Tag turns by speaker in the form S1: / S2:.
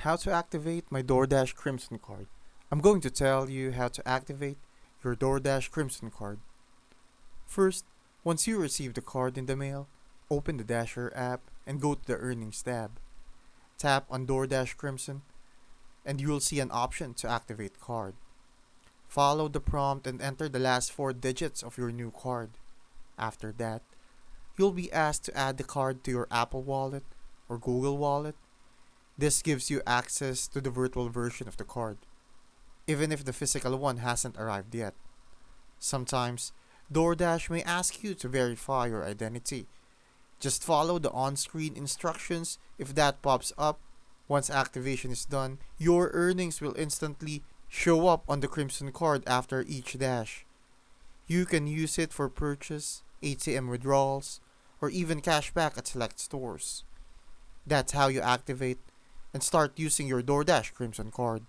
S1: How to activate my DoorDash Crimson Card. I'm going to tell you how to activate your DoorDash Crimson Card. First, once you receive the card in the mail, open the Dasher app and go to the Earnings tab. Tap on DoorDash Crimson and you will see an option to activate card. Follow the prompt and enter the last four digits of your new card. After that, you'll be asked to add the card to your Apple Wallet or Google Wallet. This gives you access to the virtual version of the card, even if the physical one hasn't arrived yet. Sometimes, DoorDash may ask you to verify your identity. Just follow the on screen instructions if that pops up. Once activation is done, your earnings will instantly show up on the Crimson Card after each dash. You can use it for purchase, ATM withdrawals, or even cashback at select stores. That's how you activate and start using your DoorDash Crimson Card.